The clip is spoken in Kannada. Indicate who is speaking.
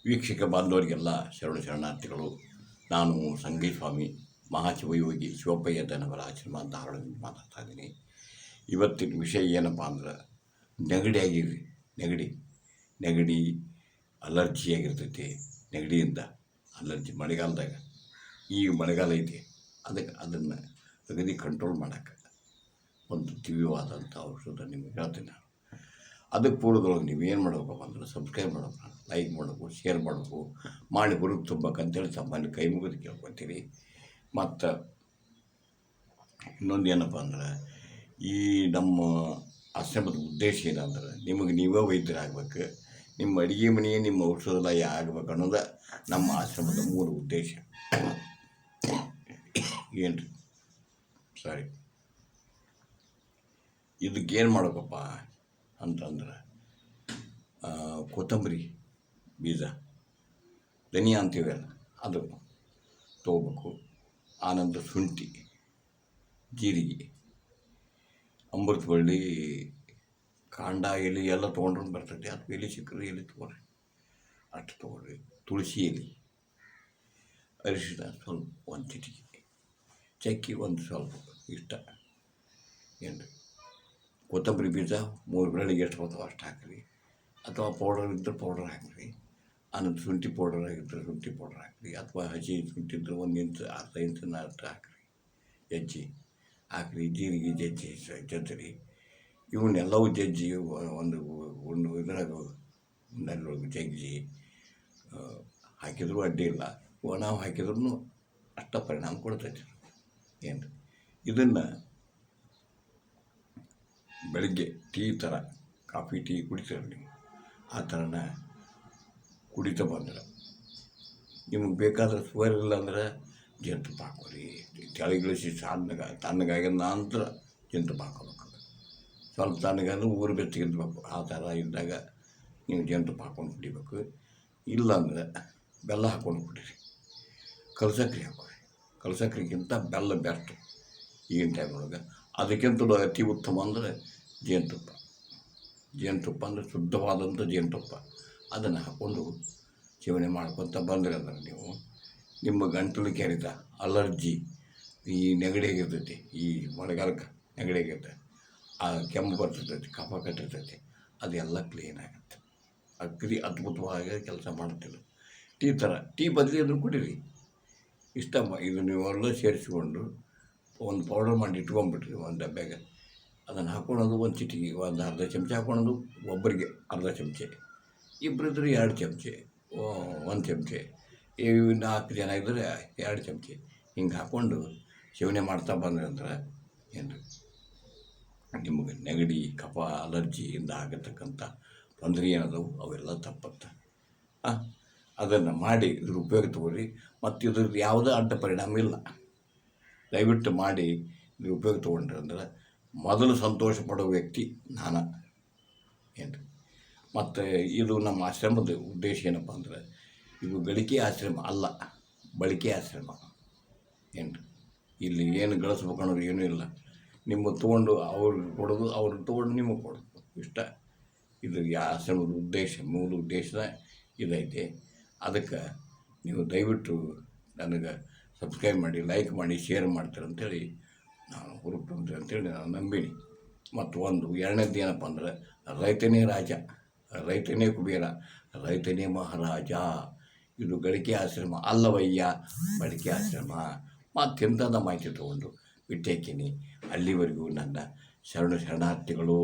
Speaker 1: ವೀಕ್ಷಕ ಬಾಂಧವರಿಗೆಲ್ಲ ಶರಣಾರ್ಥಿಗಳು. ನಾನು ಸಂಗೀತ ಸ್ವಾಮಿ ಮಹಾಶಿವಯೋಗಿ ಶಿವಪ್ಪಯ್ಯನವರ ಆಶ್ರಮ ಧಾರವಾಡದಿಂದ ಮಾತಾಡ್ತಾ ಇದ್ದೀನಿ. ಇವತ್ತಿನ ವಿಷಯ ಏನಪ್ಪ ಅಂದ್ರೆ ನೆಗಡಿ ಆಗಿರಿ. ನೆಗಡಿ ಅಲರ್ಜಿ ಆಗಿರ್ತೈತಿ. ನೆಗಡಿಯಿಂದ ಅಲರ್ಜಿ ಮಳೆಗಾಲದಾಗ, ಈಗ ಮಳೆಗಾಲ ಐತಿ, ಅದನ್ನು ನೆಗಡಿ ಕಂಟ್ರೋಲ್ ಮಾಡೋಕ್ಕೆ ಒಂದು ದಿವ್ಯವಾದಂಥ ಔಷಧ ನಿಮಗೆ ಹೇಳ್ತೀನಿ ನಾನು. ಅದಕ್ಕೆ ಪೂರ್ವದೊಳಗೆ ನೀವು ಏನು ಮಾಡಬೇಕಪ್ಪ ಅಂದ್ರೆ ಸಬ್ಸ್ಕ್ರೈಬ್ ಮಾಡಬೇಕು, ಲೈಕ್ ಮಾಡಬೇಕು, ಶೇರ್ ಮಾಡಬೇಕು, ಮಾಡಿ ಬರೋದು ತುಂಬಬೇಕಂತೇಳಿ ತಮ್ಮಲ್ಲಿ ಕೈ ಮುಗಿದು ಕೇಳ್ಕೊತೀರಿ. ಮತ್ತು ಇನ್ನೊಂದು ಏನಪ್ಪ ಅಂದ್ರೆ ಈ ನಮ್ಮ ಆಶ್ರಮದ ಉದ್ದೇಶ ಏನಂದ್ರೆ ನಿಮಗೆ ನೀವೇ ವೈದ್ಯರಾಗಬೇಕು, ನಿಮ್ಮ ಅಡುಗೆ ಮನೆಯೇ ನಿಮ್ಮ ಔಷಧಾಲಯ ಆಗಬೇಕು ಅನ್ನೋದು ನಮ್ಮ ಆಶ್ರಮದ ಮೂಲ ಉದ್ದೇಶ. ಏನು ರೀ ಸಾರಿ, ಇದಕ್ಕೇನು ಮಾಡಬೇಕಪ್ಪ ಅಂತಂದ್ರೆ ಕೊತ್ತಂಬರಿ ಬೀಜ, ಧನಿಯಾ ಅಂತೀವಲ್ಲ, ಅದು ತೊಗೋಬೇಕು. ಆನಂತರ ಶುಂಠಿ, ಜೀರಿಗೆ, ಅಮೃತ ಬಳ್ಳಿ ಕಾಂಡ ಎಲೆ ಎಲ್ಲ ತೊಗೊಂಡ್ರೂ ಬರ್ತೈತಿ. ಅದು ಎಲೆ ಸಿಕ್ಕರೆ ಎಲೆ ತೊಗೊಳ್ರಿ, ಅಷ್ಟು ತೊಗೊಳ್ರಿ. ತುಳಸಿ ಎಲೆ, ಅರಿಶಿಣ ಸ್ವಲ್ಪ ಒಂದು ಚಿಟಿಕೆ, ಚಕ್ಕಿ ಒಂದು ಸ್ವಲ್ಪ ಇಷ್ಟ. ಏನು ಕೊತ್ತಂಬರಿ ಬೀಜ 3 ಬೆರಳಿಗೆ ಎಷ್ಟು ಬರ್ತವೆ ಅಷ್ಟು ಹಾಕಿರಿ, ಅಥವಾ ಪೌಡರ್ ಇದ್ದರೆ ಪೌಡರ್ ಹಾಕಿರಿ. ಆನಂತರ ಶುಂಠಿ ಪೌಡರ್ ಆಗಿದ್ದರೆ ಶುಂಠಿ ಪೌಡರ್ ಹಾಕಿರಿ, ಅಥವಾ ಹಸಿ ಶುಂಠಿ ಇದ್ದರೆ 1 ಇಂಚು ಅರ್ಧ ಇಂಚನ್ನು ಅಷ್ಟು ಹಾಕಿರಿ, ಜಜ್ಜಿ ಹಾಕಿರಿ. ಜೀರಿಗೆ ಜಜ್ಜಿರಿ. ಇವನ್ನೆಲ್ಲವೂ ಜಜ್ಜಿ ಒಂದು ಇದ್ರಾಗ ನಲ್ಲೊಳಗೆ ಜಜ್ಜಿ ಹಾಕಿದರೂ ಅಡ್ಡಿ ಇಲ್ಲ. ನಾವು ಹಾಕಿದ್ರೂ ಅಷ್ಟ ಪರಿಣಾಮ ಕೊಡ್ತೈತಿ. ಏನು ಇದನ್ನು ಬೆಳಗ್ಗೆ ಟೀ ಥರ, ಕಾಫಿ ಟೀ ಕುಡಿತೀರ ನೀವು, ಆ ಥರನ ಕುಡಿತಾ ಬಂದ್ರೆ ನಿಮಗೆ ಬೇಕಾದ್ರೆ ಶುಗರ್ ಇಲ್ಲ ಅಂದ್ರೆ ಜೇನುತುಪ್ಪ ಹಾಕೋರಿ. ಕೆಳಗಿಳಿಸಿ ತಣ್ಣಗಾಗಿದ ನಂತರ ಜೇನುತುಪ್ಪ ಹಾಕೋಬೇಕು. ಸ್ವಲ್ಪ ತಣ್ಣಗಾದ್ರೆ ಊರು ಬೆಚ್ಚಗಿರ್ಬೇಕು. ಆ ಥರ ಇದ್ದಾಗ ನೀವು ಜೇನುತುಪ್ಪ ಹಾಕ್ಕೊಂಡು ಕುಡಿಬೇಕು. ಇಲ್ಲಾಂದ್ರೆ ಬೆಲ್ಲ ಹಾಕ್ಕೊಂಡು ಕುಡೀರಿ. ಕಲ್ಸಕ್ರೆ ಹಾಕೋರಿ. ಕಲ್ಸಕ್ರಿಗಿಂತ ಬೆಲ್ಲ ಬೆಸ್ಟ್ ಈಗಿನ ಟೈಮ್ನೊಳಗೆ. ಅದಕ್ಕಿಂತಲೂ ಅತಿ ಉತ್ತಮ ಅಂದರೆ ಜೇನುತುಪ್ಪ ಅಂದರೆ ಶುದ್ಧವಾದಂಥ ಜೇನುತುಪ್ಪ. ಅದನ್ನು ಹಾಕ್ಕೊಂಡು ಸೇವನೆ ಮಾಡ್ಕೊತ ಬಂದರೆ ಅಂದ್ರೆ ನೀವು ನಿಮ್ಮ ಗಂಟಲು ಕೆರೆತ, ಅಲರ್ಜಿ, ಈ ನೆಗಡಿ ಆಗಿರ್ತೈತಿ, ಈ ಮಳೆಗಾಲಕ್ಕೆ ನೆಗಡಿ ಆಗಿರ್ತೈತಿ, ಆ ಕೆಮ್ಮು ಬರ್ತಿರ್ತೈತಿ, ಕಫ ಕಟ್ಟಿರ್ತೈತಿ, ಅದೆಲ್ಲ ಕ್ಲೀನ್ ಆಗುತ್ತೆ. ಅದ್ಭುತವಾಗಿ ಕೆಲಸ ಮಾಡ್ತಿಲ್ಲ. ಟೀ ಬದಲಿ ಅದ್ರ ಕುಡೀರಿ. ಇದು ನೀವೆಲ್ಲ ಸೇರಿಸ್ಕೊಂಡು ಒಂದು ಪೌಡರ್ ಮಾಡಿ ಇಟ್ಕೊಂಡ್ಬಿಟ್ರಿ ಒಂದು ಡಬ್ಬ್ಯಾಗ. ಅದನ್ನು ಹಾಕ್ಕೊಳೋದು ಒಂದು ಚಿಟಿಕೆ, ಒಂದು ಅರ್ಧ ಚಮಚ ಹಾಕ್ಕೊಳೋದು. ಒಬ್ಬರಿಗೆ ಅರ್ಧ ಚಮಚೆ, ಇಬ್ಬರಿದ್ರೆ 2 ಚಮಚೆ, 1 ಚಮಚೆ, 4 ಜನ ಇದ್ದರೆ 2 ಚಮಚೆ. ಹಿಂಗೆ ಹಾಕ್ಕೊಂಡು ಸೇವನೆ ಮಾಡ್ತಾ ಬಂದ್ರೆ ಅಂದ್ರೆ ಏನು ನಿಮಗೆ ನೆಗಡಿ, ಕಫ, ಅಲರ್ಜಿಯಿಂದ ಆಗತಕ್ಕಂಥ ತೊಂದರೆ ಏನದವು ಅವೆಲ್ಲ ತಪ್ಪತ್ತೆ. ಅದನ್ನು ಮಾಡಿ ಇದ್ರ ಉಪಯೋಗ ತಗೊಳ್ರಿ. ಮತ್ತು ಇದ್ರದ್ದು ಯಾವುದೇ ಅಡ್ಡ ಪರಿಣಾಮ ಇಲ್ಲ. ದಯವಿಟ್ಟು ಮಾಡಿ ಇದ್ರ ಉಪಯೋಗ ತೊಗೊಂಡ್ರೆ ಅಂದ್ರೆ ಮೊದಲು ಸಂತೋಷ ಪಡೋ ವ್ಯಕ್ತಿ ನಾನು. ಏನು ಮತ್ತು ಇದು ನಮ್ಮ ಆಶ್ರಮದ ಉದ್ದೇಶ ಏನಪ್ಪ ಅಂದ್ರೆ ಇದು ಗಳಿಕೆ ಆಶ್ರಮ ಅಲ್ಲ, ಬಳಕೆ ಆಶ್ರಮ. ಏನು ಇಲ್ಲಿ ಏನು ಗಳಿಸ್ಬೇಕು ಅನ್ನೋದು ಏನೂ ಇಲ್ಲ. ನಿಮಗೆ ತೊಗೊಂಡು ಅವ್ರಿಗೆ ಕೊಡೋದು, ಅವ್ರಿಗೆ ತೊಗೊಂಡು ನಿಮಗೆ ಕೊಡೋದು ಇಷ್ಟ. ಇದು ಆಶ್ರಮದ ಉದ್ದೇಶ, ಮೂಲ ಉದ್ದೇಶ ಇದೈತೆ. ಅದಕ್ಕೆ ನೀವು ದಯವಿಟ್ಟು ನನಗೆ ಸಬ್ಸ್ಕ್ರೈಬ್ ಮಾಡಿ, ಲೈಕ್ ಮಾಡಿ, ಶೇರ್ ಮಾಡ್ತಾರೆ ಅಂಥೇಳಿ ನಾನು ಹುರುಪ್ತಂತೆ ಅಂತೇಳಿ ನಾನು ನಂಬೀನಿ. ಮತ್ತು ಎರಡನೇದು ಏನಪ್ಪ ಅಂದ್ರೆ ರೈತನೇ ರಾಜ, ರೈತನೇ ಕುಬೇರ, ರೈತನೇ ಮಹಾರಾಜ. ಇದು ಗಳಿಕೆ ಆಶ್ರಮ ಅಲ್ಲವಯ್ಯ, ಬಳಕೆ ಆಶ್ರಮ. ಮತ್ತೆಂಥದ ಮಾಹಿತಿ ತೊಗೊಂಡು ಬಿಟ್ಟೇಕಿನಿ. ಅಲ್ಲಿವರೆಗೂ ನನ್ನ ಶರಣಾರ್ಥಿಗಳು.